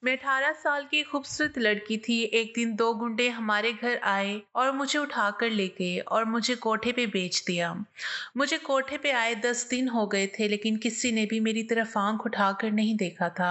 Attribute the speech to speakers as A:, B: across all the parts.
A: मैं 18 साल की खूबसूरत लड़की थी। एक दिन 2 गुंडे हमारे घर आए और मुझे उठाकर ले गए और मुझे कोठे पे बेच दिया। मुझे कोठे पे आए 10 दिन हो गए थे, लेकिन किसी ने भी मेरी तरफ आँख उठाकर नहीं देखा था।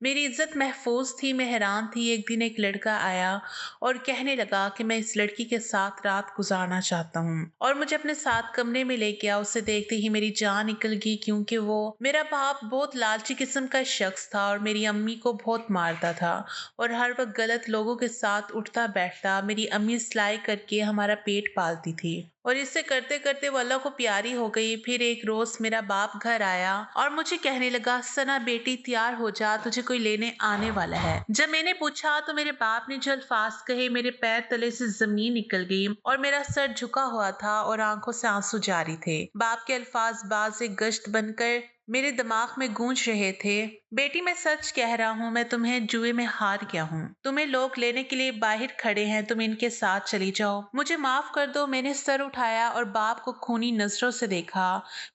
A: मेरी इज़्ज़त महफूज़ थी, मैं हैरान थी। एक दिन एक लड़का आया और कहने लगा कि मैं इस लड़की के साथ रात गुज़ारना चाहता हूँ और मुझे अपने साथ कमरे में ले गया। उसे देखते ही मेरी जान निकल गई, क्योंकि वो मेरा बाप बहुत लालची किस्म का शख्स था और मेरी अम्मी को बहुत मारता था और हर वक्त गलत लोगों के साथ उठता बैठता। मेरी अम्मी सिलाई करके हमारा पेट पालती थी और इसे करते करते वो अल्लाह को प्यारी हो गई। फिर एक रोज मेरा बाप घर आया और मुझे कहने लगा, सना बेटी तैयार हो जा, तुझे कोई लेने आने वाला है। जब मैंने पूछा तो मेरे बाप ने जो अल्फाज कहे, मेरे पैर तले से जमीन निकल गई और मेरा सर झुका हुआ था और आंखों से आंसू जारी थे। बाप के अल्फाज बाज एक गश्त बनकर मेरे दिमाग में गूंज रहे थे। बेटी, मैं सच कह रहा हूँ, मैं तुम्हें जुए में हार गया हूँ। तुम्हें लोग लेने के लिए बाहर खड़े हैं, तुम इनके साथ चली जाओ। मुझे माफ कर दो। मैंने सर उठाया और बाप को खूनी नजरों से देखा।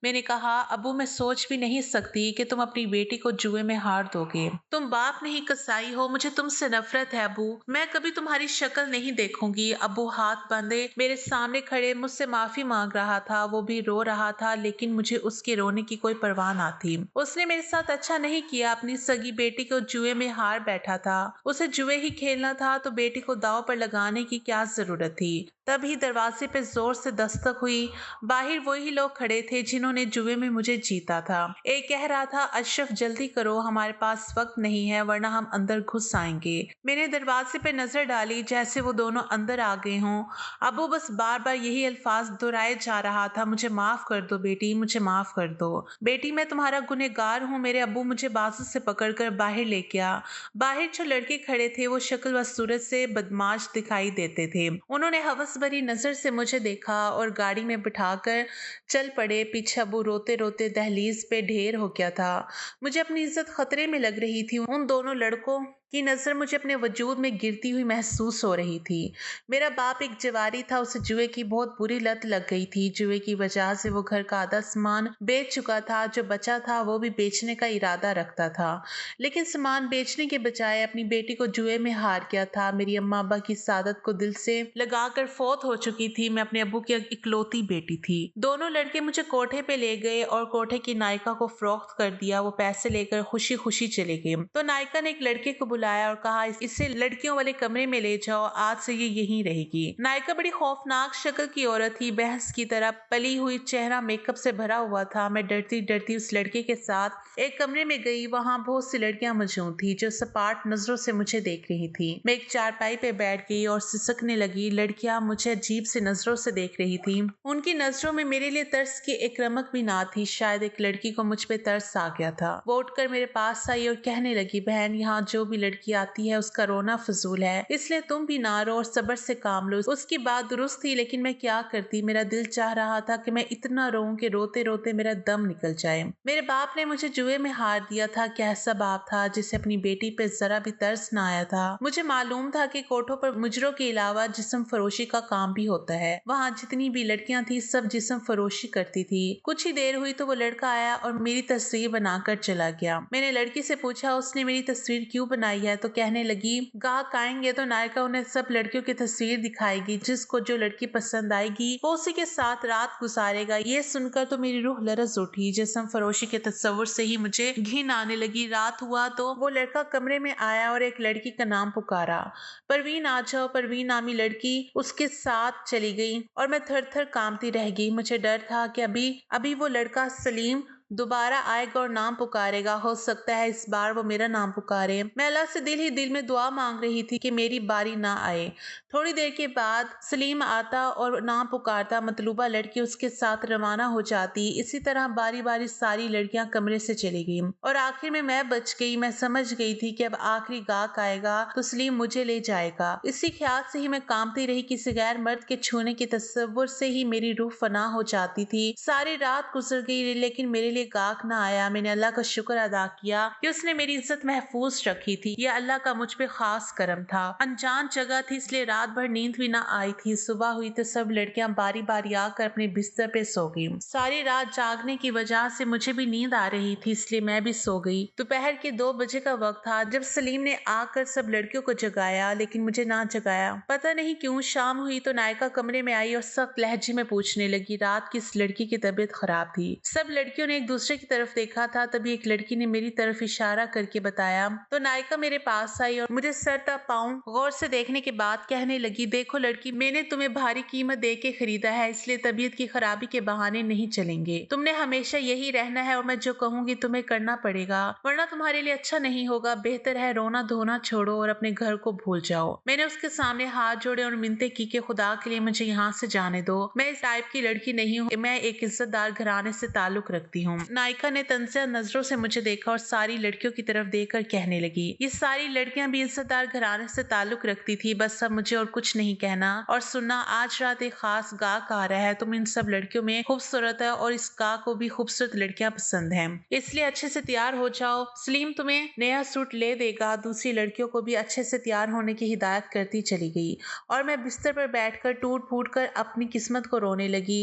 A: मैंने कहा, अबू, मैं सोच भी नहीं सकती कि तुम अपनी बेटी को जुए में हार दोगे। तुम बाप नहीं कसाई हो। मुझे तुमसे नफरत है अबू। मैं कभी तुम्हारी शक्ल नहीं देखूंगी। अबू हाथ बांधे मेरे सामने खड़े मुझसे माफी मांग रहा था। वो भी रो रहा था, लेकिन मुझे उसके रोने की कोई परवाह ना थी। उसने मेरे साथ अच्छा नहीं किया। अपनी सगी बेटी को जुए में हार बैठा था। उसे जुए ही खेलना था तो बेटी को दांव पर लगाने की क्या जरूरत थी। तभी दरवाजे पे जोर से दस्तक हुई। बाहर वही लोग खड़े थे जिन्होंने जुए में मुझे जीता था। एक कह रहा था, अशरफ जल्दी करो, हमारे पास वक्त नहीं है वरना हम अंदर घुस आएंगे। मैंने दरवाजे पे नजर डाली, जैसे वो दोनों अंदर आ गए हों। अब वो बस बार बार यही अल्फाज दोहराए जा रहा था, मुझे माफ कर दो बेटी, मुझे माफ कर दो बेटी, मैं तुम्हारा गुनहगार हूँ। मेरे अब्बू मुझे बाजू से पकड़कर बाहर ले गया। बाहर जो लड़के खड़े थे वो शक्ल व सूरत से बदमाश दिखाई देते थे। उन्होंने हवस भरी नजर से मुझे देखा और गाड़ी में बिठाकर चल पड़े। पीछे अब्बू रोते रोते दहलीज पे ढेर हो गया था। मुझे अपनी इज्जत खतरे में लग रही थी। उन दोनों लड़कों की नजर मुझे अपने वजूद में गिरती हुई महसूस हो रही थी। मेरा बाप एक जवारी था, उसे जुए की बहुत बुरी लत लग गई थी। जुए की वजह से वो घर का आधा सामान बेच चुका था। जो बचा था वो भी बेचने का इरादा रखता था, लेकिन सामान बेचने के बजाय अपनी बेटी को जुए में हार गया था। मेरी अम्मा अब्बा की सादत को दिल से लगाकर फौत हो चुकी थी। मैं अपने अब्बू की इकलौती बेटी थी। दोनों लड़के मुझे कोठे पे ले गए और कोठे की नायिका को फरोख्त कर दिया। वो पैसे लेकर खुशी खुशी चले गए। तो नायिका ने एक लड़के को बुलाया और कहा, इसे लड़कियों वाले कमरे में ले जाओ, आज से ये यहीं रहेगी। नायिका बड़ी खौफनाक शक्ल की औरत थी, बहस की तरह पली हुई, चेहरा मेकअप से भरा हुआ था। मैं डरती डरती उस लड़के के साथ एक कमरे में गई। वहां बहुत सी लड़कियां मौजूद थी जो सपाट नजरों से मुझे देख रही थी। मैं एक चारपाई पे बैठ गई और सिसकने लगी। लड़कियां मुझे अजीब से नजरों से देख रही थी। उनकी नजरों में मेरे लिए तरस की एक रमक भी ना थी। शायद एक लड़की को मुझ पे तरस आ गया था। वो उठकर मेरे पास आई और कहने लगी, बहन, यहाँ जो भी लड़की आती है उसका रोना फजूल है, इसलिए तुम भी ना रो और सब्र से काम लो। उसकी बात दुरुस्त थी, लेकिन मैं क्या करती। मेरा दिल चाह रहा था कि मैं इतना रोऊं कि रोते रोते मेरा दम निकल जाए। मेरे बाप ने मुझे जुए में हार दिया था। कैसा बाप था जिसे अपनी बेटी पे जरा भी तरस ना आया था। मुझे मालूम था कि कोठों पर मुजरों के अलावा जिस्म फरोशी का काम भी होता है। वहाँ जितनी भी लड़कियां थी सब जिस्म फरोशी करती थी। कुछ ही देर हुई तो वो लड़का आया और मेरी तस्वीर बनाकर चला गया। मैंने लड़की से पूछा, उसने मेरी तस्वीर क्यों बनाई है? तो कहने लगी, गाहक आएंगे तो नायिका उन्हें सब लड़कियों की तस्वीर दिखाएगी, जिसको जो लड़की पसंद आएगी वो उसी के साथ रात गुजारेगा। ये सुनकर तो मेरी रूह लरज उठी। जिस्म फरोशी के तस्वुर से ही मुझे घिन आने लगी। रात हुआ तो वो लड़का कमरे में आया और एक लड़की का नाम पुकारा, परवीन आ जाओ। परवीन नामी लड़की उसके साथ चली गई और मैं थर थर कांपती रह गई। मुझे डर था कि अभी अभी वो लड़का सलीम दोबारा आएगा और नाम पुकारेगा। हो सकता है इस बार वो मेरा नाम पुकारे। मैं अल्लाह से दिल ही दिल में दुआ मांग रही थी कि मेरी बारी ना आए। थोड़ी देर के बाद सलीम आता और नाम पुकारता। मतलूबा लड़की उसके साथ रवाना हो जाती। इसी तरह बारी बारी सारी लड़कियां कमरे से चली गई और आखिर में मैं बच गई। मैं समझ गई थी कि अब आखिरी गाहक आएगा तो सलीम मुझे ले जाएगा। इसी ख्याल से ही मैं कांपती रही। किसी गैर मर्द के छूने के तस्वुर से ही मेरी रूह फना हो जाती थी। सारी रात गुजर गई, लेकिन मेरे लिए लिए गाहक ना आया, मैंने अल्लाह का शुक्र अदा किया कि उसने मेरी इज्जत महफूज रखी थी। यह अल्लाह का मुझ पे खास करम था। अनजान जगह थी इसलिए रात भर नींद भी ना आई थी। सुबह हुई तो सब लड़कियां बारी बारी आकर अपने बिस्तर पे सो गई। सारी रात जागने की वजह से मुझे भी नींद आ रही थी, इसलिए मैं भी सो गई। दोपहर के 2 बजे का वक्त था जब सलीम ने आकर सब लड़कियों को जगाया, लेकिन मुझे ना जगाया। पता नहीं क्यों शाम हुई तो नायका कमरे में आई और सख्त लहजे में पूछने लगी रात की इस लड़की की तबीयत खराब थी। सब लड़कियों ने एक दूसरे की तरफ देखा था, तभी एक लड़की ने मेरी तरफ इशारा करके बताया तो नायका मेरे पास आई और मुझे सर तक पांव गौर से देखने के बाद कहने लगी, देखो लड़की, मैंने तुम्हें भारी कीमत दे के खरीदा है, इसलिए तबीयत की खराबी के बहाने नहीं चलेंगे। तुमने हमेशा यही रहना है और मैं जो कहूंगी तुम्हें करना पड़ेगा, वरना तुम्हारे लिए अच्छा नहीं होगा। बेहतर है रोना धोना छोड़ो और अपने घर को भूल जाओ। मैंने उसके सामने हाथ जोड़े और मिन्नतें की कि खुदा के लिए मुझे यहाँ से जाने दो। मैं इस टाइप की लड़की नहीं हूँ, मैं एक इज्जतदार घराने से ताल्लुक रखती हूँ। नायका ने तंजिया नजरों से मुझे देखा और सारी लड़कियों की तरफ देखकर कहने लगी, ये सारी लड़कियां भी इज्जतदार घराने से ताल्लुक रखती थी, बस अब मुझे और कुछ नहीं कहना और सुनना। आज रात एक खास गाहक आ रहा है, तुम इन सब लड़कियों में खूबसूरत है और इस गाहक को भी खूबसूरत लड़कियां पसंद हैं, इसलिए अच्छे से तैयार हो जाओ। सलीम तुम्हें नया सूट ले देगा। दूसरी लड़कियों को भी अच्छे से तैयार होने की हिदायत करती चली गई और मैं बिस्तर पर बैठकर टूट फूट कर अपनी किस्मत को रोने लगी।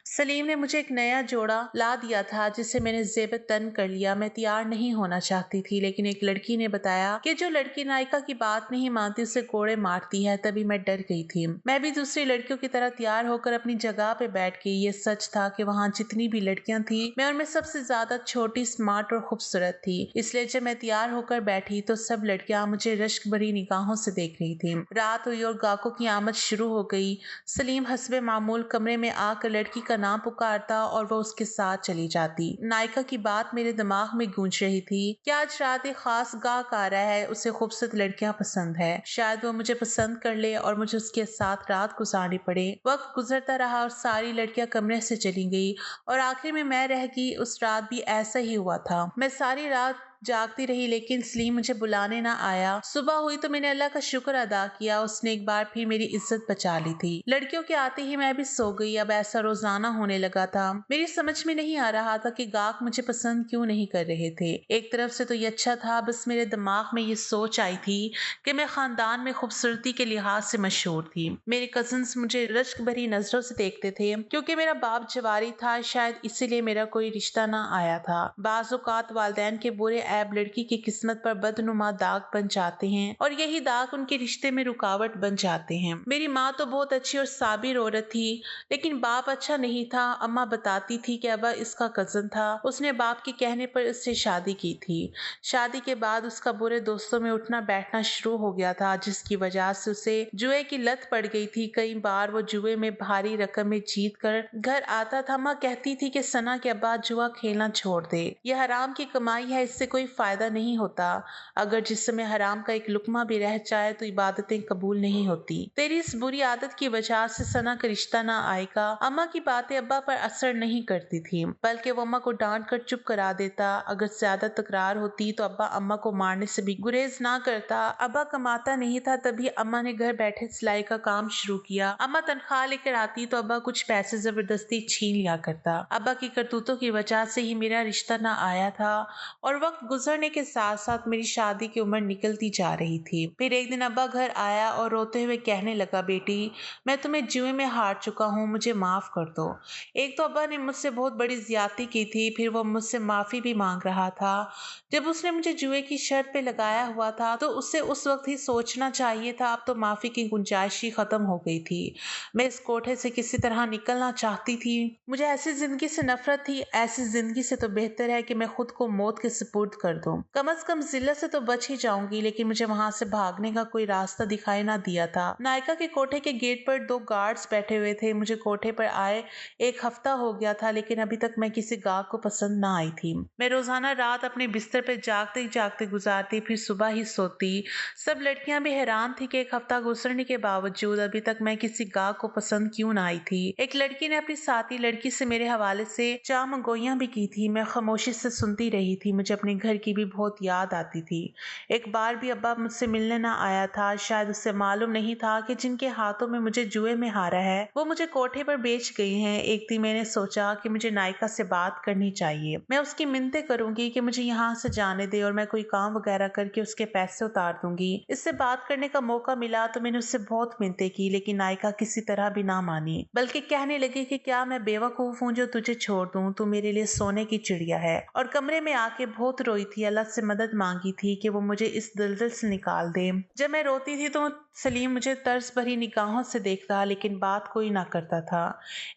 A: सलीम ने मुझे एक नया जोड़ा ला दिया था जिसे मैंने जेब तन कर लिया। मैं तैयार नहीं होना चाहती थी, लेकिन एक लड़की ने बताया कि जो लड़की नायका की बात नहीं मानती उसे कोड़े मारती है। तभी मैं डर गई थी। मैं भी दूसरी लड़कियों की तरह तैयार होकर अपनी जगह पे बैठ गई। ये सच था कि वहाँ जितनी भी लड़कियां थी मैं उनमें सबसे ज्यादा छोटी, स्मार्ट और खूबसूरत थी। इसलिए जब मैं तैयार होकर बैठी तो सब लड़कियां मुझे रश्क भरी निगाहों से देख रही थी। रात हुई और गाहकों की आमद शुरू हो गई। सलीम हस्बे मामूल कमरे में आकर लड़की का नाम पुकारता और वो उसके साथ चली जाती। नायका की बात मेरे दिमाग में गूंज रही थी कि आज रात एक खास गाहक आ रहा है, उसे खूबसूरत लड़कियां पसंद है। शायद वो मुझे पसंद कर ले और मुझे उसके साथ रात गुजारनी पड़े। वक्त गुजरता रहा और सारी लड़कियां कमरे से चली गई और आखिर में मैं रह गई। उस रात भी ऐसा ही हुआ था। मैं सारी रात जागती रही, लेकिन सलीम मुझे बुलाने ना आया। सुबह हुई तो मैंने अल्लाह का शुक्र अदा किया, उसने एक बार फिर मेरी इज्जत बचा ली थी। लड़कियों के आते ही मैं भी सो गई। अब ऐसा रोजाना होने लगा था। मेरी समझ में नहीं आ रहा था कि गाहक मुझे पसंद क्यों नहीं कर रहे थे। एक तरफ से तो ये अच्छा था, बस मेरे दिमाग में ये सोच आई थी कि मैं खानदान में खूबसूरती के लिहाज से मशहूर थी। मेरे कजिन्स मुझे रश्क भरी नजरों से देखते थे क्योंकि मेरा बाप जवारी था, शायद इसीलिए मेरा कोई रिश्ता ना आया था। बाज़ औक़ात वालिदैन के बुरे ऐब लड़की की किस्मत पर बदनुमा दाग बन जाते हैं और यही दाग उनके रिश्ते में रुकावट बन जाते हैं। मेरी माँ तो बहुत अच्छी और साबिर औरत थी, लेकिन बाप अच्छा नहीं था। अम्मा बताती थी कि अब्बा इसका कजन था, उसने बाप के कहने पर इससे शादी की थी। शादी के बाद उसका बुरे दोस्तों में उठना बैठना शुरू हो गया था, जिसकी वजह से उसे जुए की लत पड़ गई थी। कई बार वो जुए में भारी रकम में जीत कर घर आता था। माँ कहती थी कि सना के अब्बा जुआ खेलना छोड़ दे, यह हराम की कमाई है, इससे कोई फायदा नहीं होता। अगर जिस समय हराम का एक लुकमा भी रह जाए तो इबादतें कबूल नहीं होती। तेरी इस बुरी आदत की वजह से सना का रिश्ता ना आएगा। अम्मा की बातें अब्बा पर असर नहीं करती थी, बल्कि वो अम्मा को डांट कर चुप करा देता। अगर ज्यादा तकरार होती तो अब्बा अम्मा को मारने से भी गुरेज ना करता। अब्बा कमाता नहीं था, तभी अम्मा ने घर बैठे सिलाई का काम शुरू किया। अम्मा तनख्वाह लेकर आती तो अब्बा कुछ पैसे जबरदस्ती छीन लिया करता। अब्बा की करतूतों की वजह से ही मेरा रिश्ता ना आया था और वक्त गुजरने के साथ साथ मेरी शादी की उम्र निकलती जा रही थी। फिर एक दिन अब्बा घर आया और रोते हुए कहने लगा, बेटी मैं तुम्हें जुए में हार चुका हूँ, मुझे माफ कर दो। एक तो अब्बा ने मुझसे बहुत बड़ी ज्यादती की थी, फिर वो मुझसे माफी भी मांग रहा था। जब उसने मुझे जुए की शर्त पे लगाया हुआ था तो उसे उस वक्त ही सोचना चाहिए था। अब तो माफी की गुंजाइश ही खत्म हो गई थी। मैं इस कोठे से किसी तरह निकलना चाहती थी। मुझे ऐसी जिंदगी से नफरत थी। ऐसी जिंदगी से तो बेहतर है कि मैं खुद को मौत के सुपुर्द कर दूं। कम से कम जिल्लत से तो बच ही जाऊंगी, लेकिन मुझे वहां से भागने का कोई रास्ता दिखाई ना दिया था। नायका के कोठे के गेट पर 2 गार्ड्स बैठे हुए थे। मुझे कोठे पर आए 1 हफ्ता हो गया था, लेकिन अभी तक मैं किसी गाहक को पसंद ना आई थी। मैं रोजाना रात अपने बिस्तर पर जागते जागते गुजारती, फिर सुबह ही सोती। सब लड़कियां भी हैरान थी कि 1 हफ्ता गुजरने के बावजूद अभी तक मैं किसी गाहक को पसंद क्यों ना आई थी। एक लड़की ने अपनी साथी लड़की से मेरे हवाले से चाह मंगोइयां भी की थी। मैं खामोशी से सुनती रही थी। मुझे अपने घर की भी बहुत याद आती थी। एक बार भी अब्बा मुझसे मिलने ना आया था। शायद उसे मालूम नहीं था कि जिनके हाथों में मुझे जुए में हारा है वो मुझे कोठे पर बेच गई हैं। एक दिन मैंने सोचा कि मुझे नायका से बात करनी चाहिए। मैं उसकी मिन्नतें करूंगी कि मुझे यहाँ से जाने दे और मैं कोई काम वगैरह करके उसके पैसे उतार दूंगी। इससे बात करने का मौका मिला तो मैंने उससे बहुत मिन्नतें की, लेकिन नायका किसी तरह भी ना मानी, बल्कि कहने लगी कि क्या मैं बेवकूफ हूँ जो तुझे छोड़ दूं, तू मेरे लिए सोने की चिड़िया है। और कमरे में आके बहुत रोई थी, अल्लाह से मदद मांगी थी कि वो मुझे इस दलदल से निकाल दे। जब मैं रोती थी तो सलीम मुझे तरस भरी निगाहों से देखता, लेकिन बात कोई ना करता था।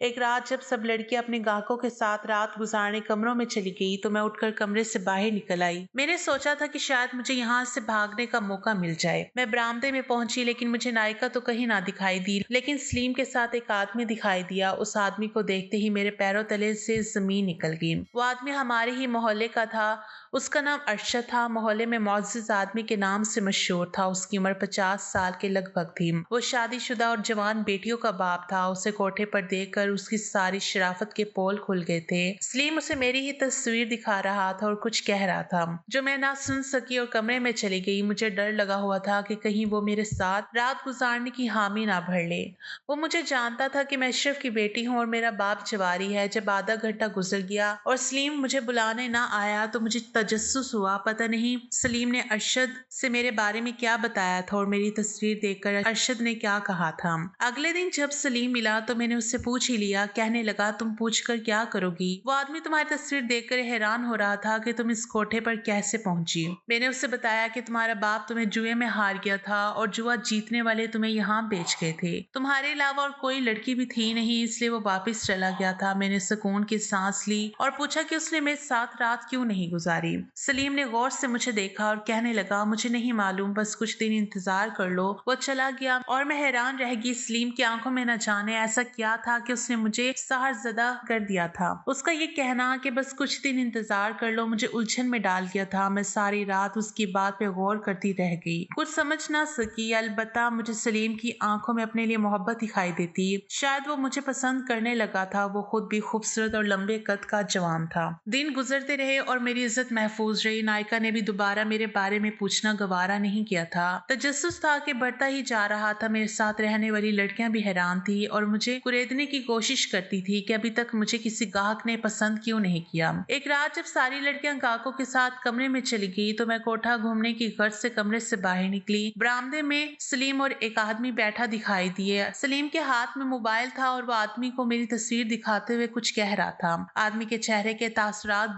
A: एक रात जब सब लड़कियां अपने गाहकों के साथ रात गुजारने कमरों में चली गई तो मैं उठकर कमरे से बाहर निकल आई। मैंने सोचा था कि शायद मुझे यहाँ से भागने का मौका मिल जाए। मैं बरामदे में पहुंची, लेकिन मुझे नायका तो कहीं ना दिखाई दी, लेकिन सलीम के साथ एक आदमी दिखाई दिया। उस आदमी को देखते ही मेरे पैरों तले से जमीन निकल गई। वो आदमी हमारे ही मोहल्ले का था। उसका नाम अरशद था। मोहल्ले में मोअज़्ज़िज़ आदमी के नाम से मशहूर था। उसकी उम्र 50 साल के लगभग थी। वो शादीशुदा और जवान बेटियों का बाप था। उसे कोठे पर देखकर उसकी सारी शराफत के पोल खुल गए थे। सलीम उसे मेरी ही तस्वीर दिखा रहा था और कुछ कह रहा था जो मैं ना सुन सकी और कमरे में चली गई। मुझे डर लगा हुआ था कि कहीं वो मेरे साथ रात गुजारने की हामी ना भर ले। वो मुझे जानता था कि मैं अशरफ की बेटी हूँ और मेरा बाप जवारी है। जब आधा घंटा गुजर गया और सलीम मुझे बुलाने ना आया तो मुझे तजस्सुस हुआ। पता नहीं सलीम ने अरशद से मेरे बारे में क्या बताया था और मेरी तस्वीर देखकर अरशद ने क्या कहा था। अगले दिन जब सलीम मिला तो मैंने उससे पूछ ही लिया। कहने लगा, तुम पूछकर क्या करोगी? वो आदमी तुम्हारी तस्वीर देखकर हैरान हो रहा था कि तुम इस कोठे पर कैसे पहुंची। मैंने उससे बताया कि तुम्हारा बाप तुम्हें जुए में हार गया था और जुआ जीतने वाले तुम्हें यहाँ बेच गए थे। तुम्हारे अलावा और कोई लड़की भी थी नहीं, इसलिए वो वापिस चला गया था। मैंने सुकून की सांस ली और पूछा कि उसने मेरे साथ रात क्यों नहीं गुजारी। सलीम ने गौर से मुझे देखा और कहने लगा, मुझे नहीं मालूम, बस कुछ दिन इंतजार कर लो। वो चला गया और मैं हैरान रह गई। सलीम की आंखों में न जाने ऐसा क्या था कि उसने मुझे सहरजदा कर दिया था। उसका ये कहना कि बस कुछ दिन इंतजार कर लो मुझे उलझन में डाल दिया था। मैं सारी रात उसकी बात पे गौर करती रह गई, कुछ समझ ना सकी। अलबत्ता मुझे सलीम की आंखों में अपने लिए मोहब्बत दिखाई देती। शायद वो मुझे पसंद करने लगा था। वो खुद भी खूबसूरत और लंबे कद का जवान था। दिन गुजरते रहे और मेरी इज्जत महफूज रही। नायका ने भी दोबारा मेरे बारे में पूछना गवारा नहीं किया था। तजस्सुस था कि बढ़ता ही जा रहा था। मेरे साथ रहने वाली लड़कियां भी हैरान थी और मुझे कुरेदने की कोशिश करती थी कि अभी तक मुझे किसी गाहक ने पसंद क्यों नहीं किया। एक रात जब सारी लड़कियां गाहकों के साथ कमरे में चली गई तो मैं कोठा घूमने की गर्ज से कमरे से बाहर निकली। बरामदे में सलीम और एक आदमी बैठा दिखाई दिए। सलीम के हाथ में मोबाइल था और वो आदमी को मेरी तस्वीर दिखाते हुए कुछ कह रहा था। आदमी के चेहरे के तासुरात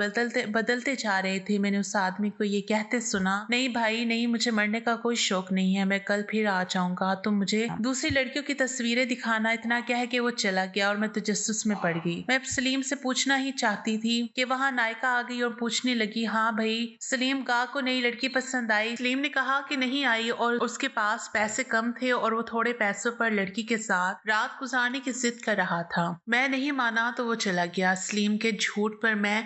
A: बदलते जा रहे थे। मैंने उस आदमी को ये कहते सुना, नहीं भाई नहीं, मुझे मरने का कोई शौक नहीं है, मैं कल फिर आ जाऊंगा, तुम मुझे दूसरी लड़कियों की तस्वीरें दिखाना। इतना कह के वो चला गया और मैं तजस्सुस में पड़ गई। मैं सलीम से पूछना ही चाहती थी कि वहाँ नायका आ गई और पूछने लगी, हाँ भाई सलीम गा को नई लड़की पसंद आई? सलीम ने कहा कि नहीं आई और उसके पास पैसे कम थे और वो थोड़े पैसों पर लड़की के साथ रात गुजारने की जिद कर रहा था। मैं नहीं माना तो वो चला गया। सलीम के झूठ पर मैं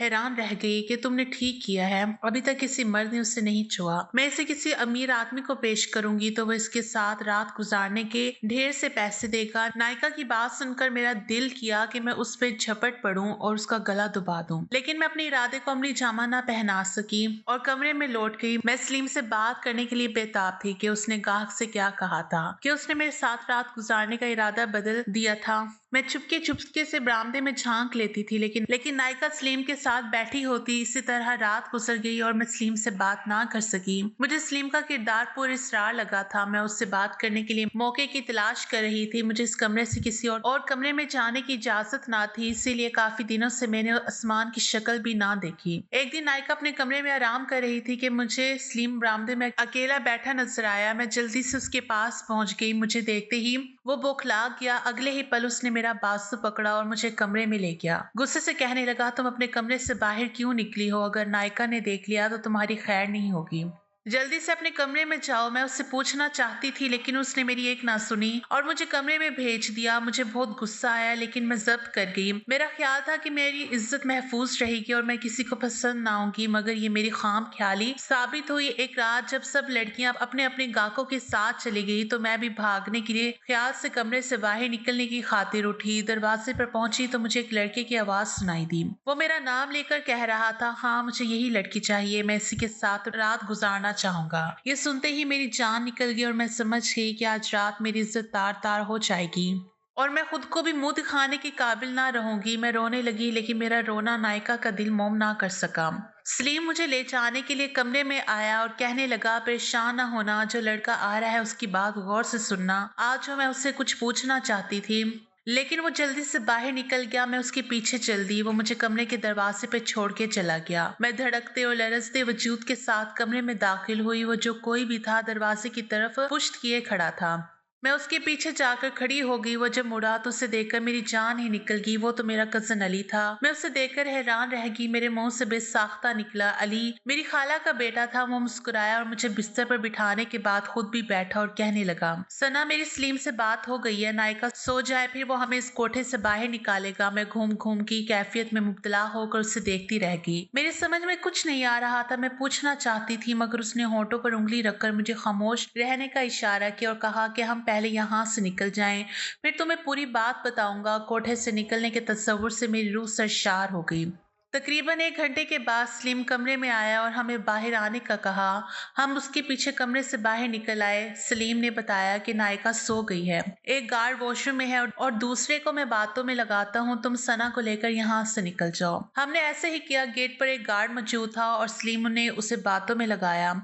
A: हैरान रह गई कि तुमने ठीक किया है, अभी तक किसी मर्द ने उससे नहीं छुआ। मैं इसे किसी अमीर आदमी को पेश करूंगी तो वो इसके साथ रात गुजारने के ढेर से पैसे देगा। नायका की बात सुनकर मेरा दिल किया कि मैं उस पर झपट पड़ूं और उसका गला दबा दूं, लेकिन मैं अपने इरादे को अमली जामा ना पहना सकी और कमरे में लौट गई। मैं सलीम से बात करने के लिए बेताब थी कि उसने गाहक से क्या कहा था, कि उसने मेरे साथ रात गुजारने का इरादा बदल दिया था। मैं चुपके से बरामदे में झांक लेती थी, लेकिन नायका सलीम के साथ बैठी होती। इसी तरह रात गुजर गई और मैं सलीम से बात ना कर सकी। मुझे सलीम का किरदार पूरे इसरार लगा था। मैं उससे बात करने के लिए मौके की तलाश कर रही थी। मुझे इस कमरे से किसी और कमरे में जाने की इजाजत ना थी, इसीलिए काफी दिनों से मैंने आसमान की शक्ल भी ना देखी। एक दिन नायका अपने कमरे में आराम कर रही थी कि मुझे सलीम बरामदे में अकेला बैठा नजर आया। मैं जल्दी से उसके पास पहुंच गई। मुझे देखते ही वो बौखला गया। अगले ही पल उसने मेरा बाजू पकड़ा और मुझे कमरे में ले गया। गुस्से से कहने लगा, तुम अपने कमरे से बाहर क्यों निकली हो? अगर नायका ने देख लिया तो तुम्हारी खैर नहीं होगी। जल्दी से अपने कमरे में जाओ, मैं उससे पूछना चाहती थी लेकिन उसने मेरी एक ना सुनी और मुझे कमरे में भेज दिया। मुझे बहुत गुस्सा आया लेकिन मैं ज़ब्त कर गई। मेरा ख्याल था कि मेरी इज्जत महफूज रहेगी और मैं किसी को पसंद ना आऊंगी, मगर ये मेरी खाम ख्याली साबित हुई। एक रात जब सब लड़कियां अपने अपने गाहकों के साथ चली गई तो मैं भी भागने के लिए ख्याल से कमरे से बाहर निकलने की खातिर उठी। दरवाजे पर पहुंची तो मुझे एक लड़के की आवाज सुनाई दी। वो मेरा नाम लेकर कह रहा था, हाँ मुझे यही लड़की चाहिए, मैं इसी के साथ रात गुजारना चाहूंगा। ये सुनते ही मेरी जान निकल गई और मैं समझ गई कि आज रात मेरी इज्जत तार तार हो जाएगी और मैं खुद को भी मुंह दिखाने के काबिल ना रहूंगी। मैं रोने लगी लेकिन मेरा रोना नायका का दिल मोम ना कर सका। सलीम मुझे ले जाने के लिए कमरे में आया और कहने लगा, परेशान ना होना, जो लड़का आ रहा है उसकी बात गौर से सुनना। आज जो मैं उससे कुछ पूछना चाहती थी लेकिन वो जल्दी से बाहर निकल गया। मैं उसके पीछे चल दी। वो मुझे कमरे के दरवाजे पे छोड़ के चला गया। मैं धड़कते और लरजते वजूद के साथ कमरे में दाखिल हुई। वो जो कोई भी था दरवाजे की तरफ पुश्त किए खड़ा था। मैं उसके पीछे जाकर खड़ी हो गई। वो जब मुड़ा तो उसे देखकर मेरी जान ही निकल गई। वो तो मेरा कजन अली था। मैं उसे देखकर हैरान रह गई। मेरे मुंह से बेसाख्ता निकला, अली मेरी खाला का बेटा था। वो मुस्कुराया और मुझे बिस्तर पर बिठाने के बाद खुद भी बैठा और कहने लगा, सना मेरी सलीम से बात हो गई है, नायका सो जाए फिर वो हमें इस कोठे से बाहर निकालेगा। मैं घूम घूम की कैफियत में मुब्तला होकर उसे देखती रह गई। मेरी समझ में कुछ नहीं आ रहा था। मैं पूछना चाहती थी मगर उसने होंठों पर उंगली रखकर मुझे खामोश रहने का इशारा किया और कहा कि हम पहले यहाँ से निकल जाएं, फिर तुम्हें पूरी बात बताऊंगा। कोठे से निकलने के तस्वुर से मेरी रूह सरशार हो गई। तकरीबन 1 घंटे के बाद सलीम कमरे में आया और हमें बाहर आने का कहा। हम उसके पीछे कमरे से बाहर निकल आए। सलीम ने बताया कि नायका सो गई है, एक गार्ड वॉशरूम में है और दूसरे को मैं बातों में लगाता हूँ। तुम सना को लेकर यहाँ से निकल जाओ। हमने ऐसे ही किया। गेट पर एक गार्ड मौजूद था और सलीम ने उसे बातों में लगाया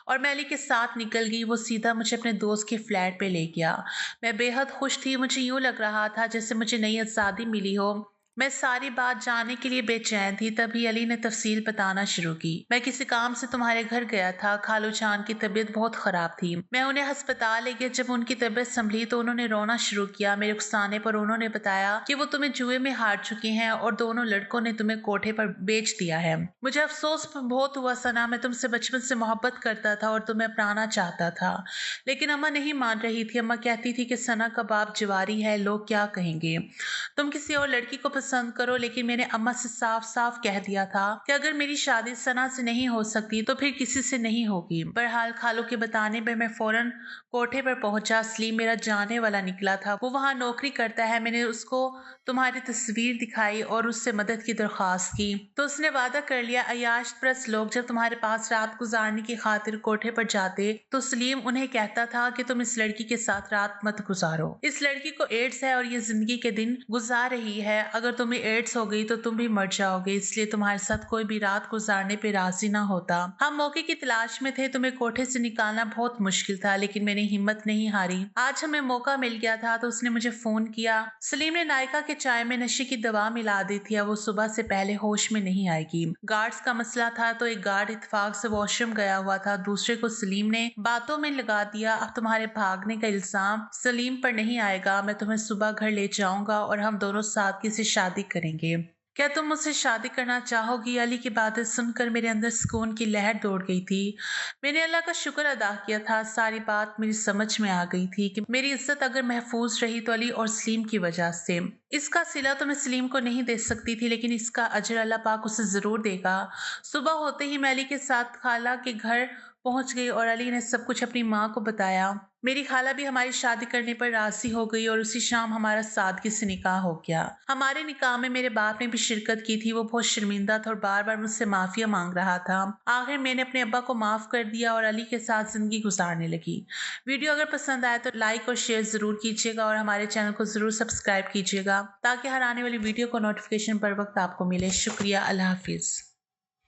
A: और मैं अली के साथ निकल गई। वो सीधा मुझे अपने दोस्त के फ्लैट पे ले गया। मैं बेहद खुश थी। मुझे यूं लग रहा था जैसे मुझे नई आज़ादी मिली हो। मैं सारी बात जानने के लिए बेचैन थी। तभी अली ने तफसील बताना शुरू की। मैं किसी काम से तुम्हारे घर गया था। खालू जान की तबीयत बहुत खराब थी। मैं उन्हें अस्पताल ले गया। जब उनकी तबीयत संभली तो उन्होंने रोना शुरू किया। मेरे उकसाने पर उन्होंने बताया कि वो तुम्हें जुए में हार चुकी हैं और दोनों लड़कों ने तुम्हें कोठे पर बेच दिया है। मुझे अफसोस बहुत हुआ सना, मैं तुमसे बचपन से मोहब्बत करता था और तुम्हें अपनाना चाहता था, लेकिन अम्मा नहीं मान रही थी। अम्मा कहती थी कि सना का बाप जवारी है, लोग क्या कहेंगे। तुम किसी और लड़की को पसंद करो, लेकिन मैंने अम्मा से साफ साफ कह दिया था कि अगर मेरी शादी सना से नहीं हो सकती तो फिर किसी से नहीं होगी। बहरहाल खालों के बताने पर मैं फौरन कोठे पर पहुंचा। सलीम मेरा जाने वाला निकला था। वो वहां नौकरी करता है। मैंने उसको तुम्हारी तस्वीर दिखाई और उससे मदद की दरख्वास्त की तो उसने वादा कर लिया। अयाश परस्त लोग जब तुम्हारे पास रात गुजारने की खातिर कोठे पर जाते तो सलीम उन्हें कहता था कि तुम इस लड़की के साथ रात मत गुजारो, इस लड़की को एड्स है और ये जिंदगी के दिन गुजार रही है। अगर तुम्हें एड्स हो गई तो तुम भी मर जाओगे, इसलिए तुम्हारे साथ कोई भी रात गुजारने पे राजी ना होता। हम मौके की तलाश में थे। तुम्हें कोठे से निकालना बहुत मुश्किल था, लेकिन मैंने हिम्मत नहीं हारी। आज हमें मौका मिल गया था तो उसने मुझे फोन किया। सलीम ने नायका के चाय में नशे की दवा मिला दी थी। अब वो सुबह से पहले होश में नहीं आएगी। गार्ड्स का मसला था तो एक गार्ड इत्तेफाक से वॉशरूम गया हुआ था, दूसरे को सलीम ने बातों में लगा दिया। अब तुम्हारे भागने का इल्जाम सलीम पर नहीं आएगा। मैं तुम्हें सुबह घर ले जाऊंगा और हम दोनों साथ किसी शादी करेंगे। क्या तुम मुझसे शादी करना चाहोगी? अली की बातें सुनकर मेरे अंदर सुकून की लहर दौड़ गई थी। मैंने अल्लाह का शुक्र अदा किया था। सारी बात मेरी समझ में आ गई थी कि मेरी इज्जत अगर महफूज रही तो अली और सलीम की वजह से। इसका सिला तो मैं सलीम को नहीं दे सकती थी, लेकिन इसका अजर अल्लाह पाक उसे जरूर देगा। सुबह होते ही मैं अली के साथ खाला के घर पहुंच गई और अली ने सब कुछ अपनी माँ को बताया। मेरी खाला भी हमारी शादी करने पर राजी हो गई और उसी शाम हमारा सादगी से निकाह हो गया। हमारे निकाह में मेरे बाप ने भी शिरकत की थी। वो बहुत शर्मिंदा था और बार बार मुझसे माफिया मांग रहा था। आखिर मैंने अपने अब्बा को माफ कर दिया और अली के साथ जिंदगी गुजारने लगी। वीडियो अगर पसंद आए तो लाइक और शेयर जरूर कीजिएगा और हमारे चैनल को जरूर सब्सक्राइब कीजिएगा ताकि हर आने वाली वीडियो को नोटिफिकेशन पर वक्त आपको मिले। शुक्रिया। अल्लाह हाफिज।